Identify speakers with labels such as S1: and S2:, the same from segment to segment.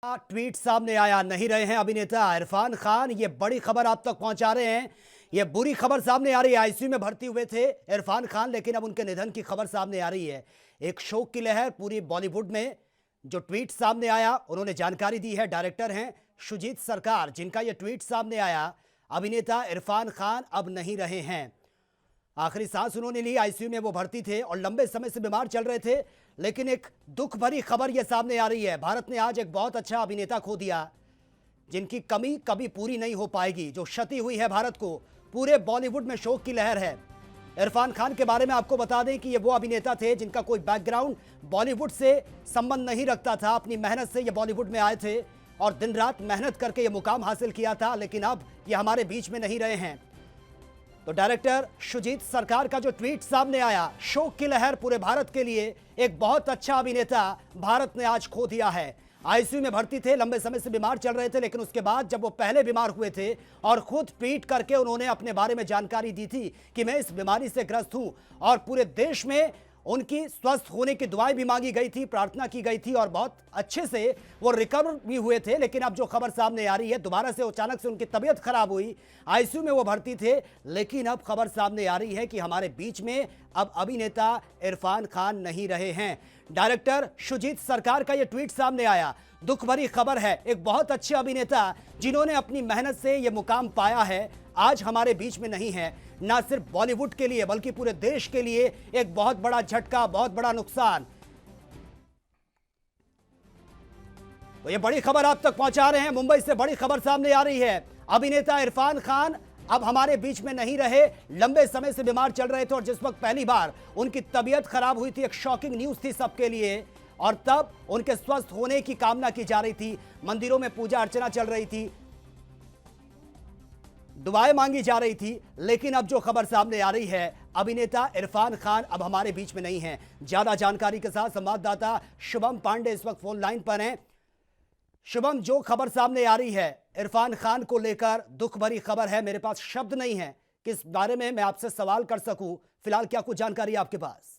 S1: Tweet सामने आया, नहीं रहे हैं अभिनेता इरफान खान। ये बड़ी खबर आप तक पहुंचा रहे हैं। ये बुरी खबर सामने आ रही है। आईसीयू में भर्ती हुए थे इरफान खान, लेकिन अब उनके निधन की खबर सामने आ रही है। एक शोक की लहर पूरी बॉलीवुड में। जो ट्वीट सामने आया, उन्होंने जानकारी दी है। डायरेक्टर हैं शुजीत सरकार, जिनका यह ट्वीट सामने आया। अभिनेता इरफान खान अब नहीं रहे हैं। आखिरी सांस उन्होंने ली। आईसीयू में वो भर्ती थे और लंबे समय से बीमार चल रहे थे। लेकिन एक दुख भरी खबर यह सामने आ रही है। भारत ने आज एक बहुत अच्छा अभिनेता खो दिया, जिनकी कमी कभी पूरी नहीं हो पाएगी। जो क्षति हुई है भारत को, पूरे बॉलीवुड में शोक की लहर है। इरफान खान के बारे में आपको बता दें कि ये वो अभिनेता थे जिनका कोई बैकग्राउंड बॉलीवुड से संबंध नहीं रखता था। अपनी मेहनत से ये बॉलीवुड में आए थे और दिन रात मेहनत करके ये मुकाम हासिल किया था। लेकिन अब ये हमारे बीच में नहीं रहे हैं। तो डायरेक्टर शुजीत सरकार का जो ट्वीट सामने आया, शोक की लहर पूरे भारत के लिए। एक बहुत अच्छा अभिनेता भारत ने आज खो दिया है। आईसीयू में भर्ती थे, लंबे समय से बीमार चल रहे थे। लेकिन उसके बाद जब वो पहले बीमार हुए थे और खुद ट्वीट करके उन्होंने अपने बारे में जानकारी दी थी कि मैं इस बीमारी से ग्रस्त हूं, और पूरे देश में उनकी स्वस्थ होने की दुआएं भी मांगी गई थी, प्रार्थना की गई थी, और बहुत अच्छे से वो रिकवर भी हुए थे। लेकिन अब जो खबर सामने आ रही है, दोबारा से अचानक से उनकी तबीयत खराब हुई। आईसीयू में वो भर्ती थे, लेकिन अब खबर सामने आ रही है कि हमारे बीच में अब अभिनेता इरफान खान नहीं रहे हैं। डायरेक्टर शुजीत सरकार का ये ट्वीट सामने आया। दुख भरी खबर है। एक बहुत अच्छे अभिनेता जिन्होंने अपनी मेहनत से ये मुकाम पाया है, आज हमारे बीच में नहीं है। ना सिर्फ बॉलीवुड के लिए बल्कि पूरे देश के लिए एक बहुत बड़ा झटका, बहुत बड़ा नुकसान। तो ये बड़ी खबर आप तक पहुंचा रहे हैं। मुंबई से बड़ी खबर सामने आ रही है। अभिनेता इरफान खान अब हमारे बीच में नहीं रहे। लंबे समय से बीमार चल रहे थे और जिस वक्त पहली बार उनकी तबीयत खराब हुई थी, एक शॉकिंग न्यूज थी सबके लिए। और तब उनके स्वस्थ होने की कामना की जा रही थी, मंदिरों में पूजा अर्चना चल रही थी, दुआएं मांगी जा रही थी। लेकिन अब जो खबर सामने आ रही है, अभिनेता इरफान खान अब हमारे बीच में नहीं है। ज्यादा जानकारी के साथ संवाददाता शुभम पांडे इस वक्त फोन लाइन पर हैं। शुभम, जो खबर सामने आ रही है इरफान खान को लेकर, दुख भरी खबर है। मेरे पास शब्द नहीं है किस बारे में मैं आपसे सवाल कर सकूं। फिलहाल क्या कुछ जानकारी है आपके पास?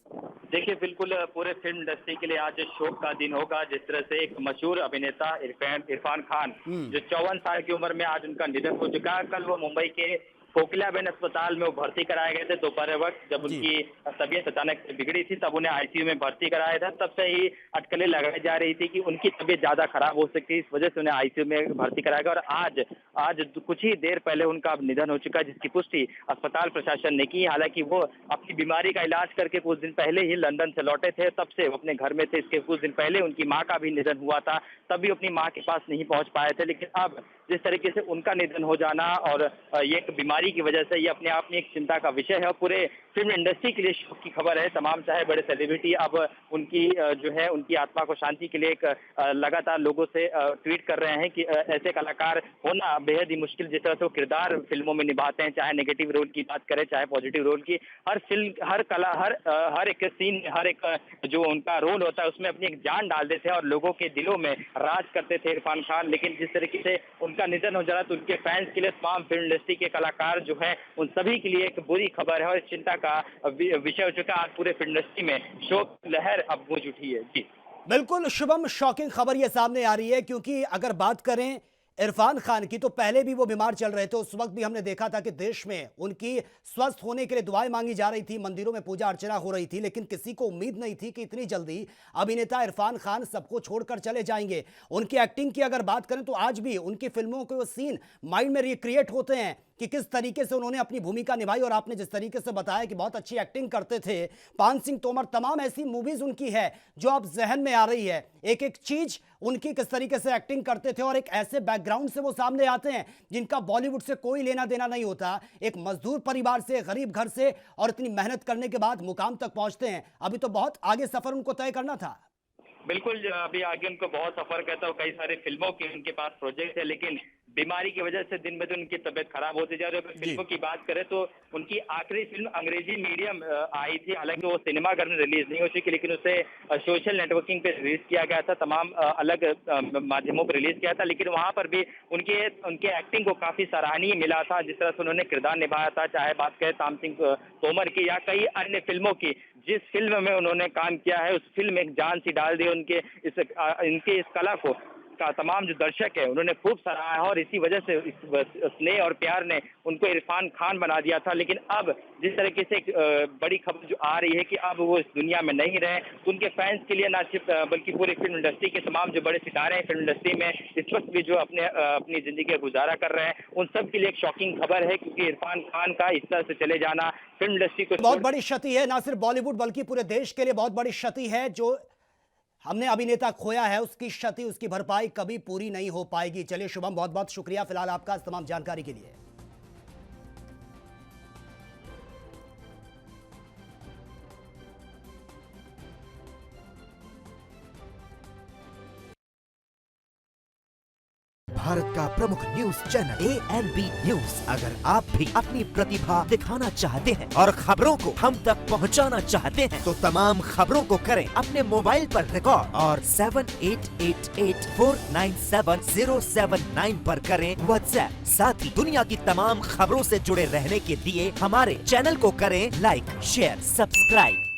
S2: देखिए, बिल्कुल पूरे फिल्म इंडस्ट्री के लिए आज शोक का दिन होगा। जिस तरह से एक मशहूर अभिनेता इरफान खान, जो 54 साल की उम्र में आज उनका निधन हो चुका है। कल वो मुंबई के कोकिलाबेन अस्पताल में वो भर्ती कराए गए थे। दोपहर वक्त जब
S1: जी।
S2: उनकी तबीयत अचानक से बिगड़ी थी, तब उन्हें आईसीयू में भर्ती कराया था। तब से ही अटकलें लगाई जा रही थी कि उनकी तबीयत ज्यादा खराब हो सकती है, इस वजह से उन्हें आईसीयू में भर्ती कराया गया। और आज आज कुछ ही देर पहले उनका निधन हो चुका है, जिसकी पुष्टि अस्पताल प्रशासन ने की। हालांकि वो अपनी बीमारी का इलाज करके कुछ दिन पहले ही लंदन से लौटे थे, तब से वो अपने घर में थे। इसके कुछ दिन पहले उनकी मां का भी निधन हुआ था, तब भी अपनी मां के पास नहीं पहुंच पाए थे। लेकिन अब जिस तरीके से उनका निधन हो जाना और ये एक बीमारी की वजह से, ये अपने आप में एक चिंता का विषय है और पूरे फिल्म इंडस्ट्री के लिए शोक की खबर है। तमाम चाहे बड़े सेलिब्रिटी अब उनकी जो है उनकी आत्मा को शांति के लिए एक लगातार लोगों से ट्वीट कर रहे हैं कि ऐसे कलाकार होना बेहद ही मुश्किल। जिस तरह से वो किरदार फिल्मों में निभाते हैं, चाहे नेगेटिव रोल की बात करें चाहे पॉजिटिव रोल की, हर फिल्म, हर कला, हर एक सीन, हर एक जो उनका रोल होता है उसमें अपनी एक जान डाल देते हैं और लोगों के दिलों में राज करते थे इरफान खान। लेकिन जिस तरीके से उनका निधन हो जा रहा, तो उनके फैंस के लिए, तमाम फिल्म इंडस्ट्री के कलाकार जो है, उन सभी के लिए एक बुरी खबर है और चिंता का विषय हो चुका है। आज पूरे फिल्म इंडस्ट्री में शोक लहर अब गूंज उठी है। जी
S1: बिल्कुल शुभम, शॉकिंग खबर यह सामने आ रही है, क्योंकि अगर बात करें इरफान खान की, तो पहले भी वो बीमार चल रहे थे। उस वक्त भी हमने देखा था कि देश में उनकी स्वस्थ होने के लिए दुआएं मांगी जा रही थी, मंदिरों में पूजा अर्चना हो रही थी। लेकिन किसी को उम्मीद नहीं थी कि इतनी जल्दी अभिनेता इरफान खान सबको छोड़कर चले जाएंगे। उनकी एक्टिंग की अगर बात करें तो आज भी उनकी फिल्मों के वो सीन माइंड में रिक्रिएट होते हैं कि किस तरीके से उन्होंने अपनी भूमिका निभाई। और आपने जिस तरीके से बताया कि बहुत अच्छी एक्टिंग करते थे, पान सिंह तोमर, तमाम ऐसी मूवीज उनकी है जो अब जहन में आ रही है। एक एक चीज उनकी किस तरीके से एक्टिंग करते थे, और एक ऐसे बैकग्राउंड से वो सामने आते हैं जिनका बॉलीवुड से कोई लेना देना नहीं होता। एक मजदूर परिवार से, गरीब घर से, और इतनी मेहनत करने के बाद मुकाम तक पहुंचते हैं। अभी तो बहुत आगे सफर उनको तय करना था।
S2: बिल्कुल, अभी आगे उनको बहुत सफर करता है, कई सारे फिल्मों के उनके पास प्रोजेक्ट है, लेकिन बीमारी की वजह से दिन ब दिन उनकी तबीयत खराब होती जा रही है। अगर
S1: जी।
S2: फिल्मों की बात करें तो उनकी आखिरी फिल्म अंग्रेजी मीडियम आई थी। हालांकि वो सिनेमाघर में रिलीज नहीं हो चुकी, लेकिन उसे सोशल नेटवर्किंग पे रिलीज किया गया था, तमाम अलग माध्यमों पर रिलीज किया था। लेकिन वहां पर भी उनके उनके एक्टिंग को काफी सराहनीय मिला था। जिस तरह से उन्होंने किरदार निभाया था, चाहे बात करें ताम सिंह तोमर की या कई अन्य फिल्मों की, जिस फिल्म में उन्होंने काम किया है उस फिल्म में एक जान सी डाल दी उनके इस कला को। का तमाम जो दर्शक है उन्होंने खूब सराहा है और इसी वजह से इस स्नेह और प्यार ने उनको इरफान खान बना दिया था। लेकिन अब जिस तरीके से एक बड़ी खबर जो आ रही है कि अब वो इस दुनिया में नहीं रहे, तो उनके फैंस के लिए ना सिर्फ बल्कि पूरी फिल्म इंडस्ट्री के तमाम जो बड़े सितारे हैं फिल्म इंडस्ट्री में इस वक्त भी जो अपनी जिंदगी का गुजारा कर रहे हैं, उन सब के लिए एक शॉकिंग खबर है, क्योंकि इरफान खान का इस तरह से चले जाना फिल्म इंडस्ट्री को
S1: बहुत बड़ी क्षति है, ना सिर्फ बॉलीवुड बल्कि पूरे देश के लिए बहुत बड़ी क्षति है। जो हमने अभिनेता खोया है उसकी क्षति, उसकी भरपाई कभी पूरी नहीं हो पाएगी। चलिए शुभम, बहुत बहुत शुक्रिया फिलहाल आपका इस तमाम जानकारी के लिए।
S3: भारत का प्रमुख न्यूज चैनल ANB न्यूज। अगर आप भी अपनी प्रतिभा दिखाना चाहते हैं और खबरों को हम तक पहुंचाना चाहते हैं, तो तमाम खबरों को करें अपने मोबाइल पर रिकॉर्ड और 7888497079 पर करें व्हाट्सएप। साथ ही दुनिया की तमाम खबरों से जुड़े रहने के लिए हमारे चैनल को करें लाइक, शेयर, सब्सक्राइब।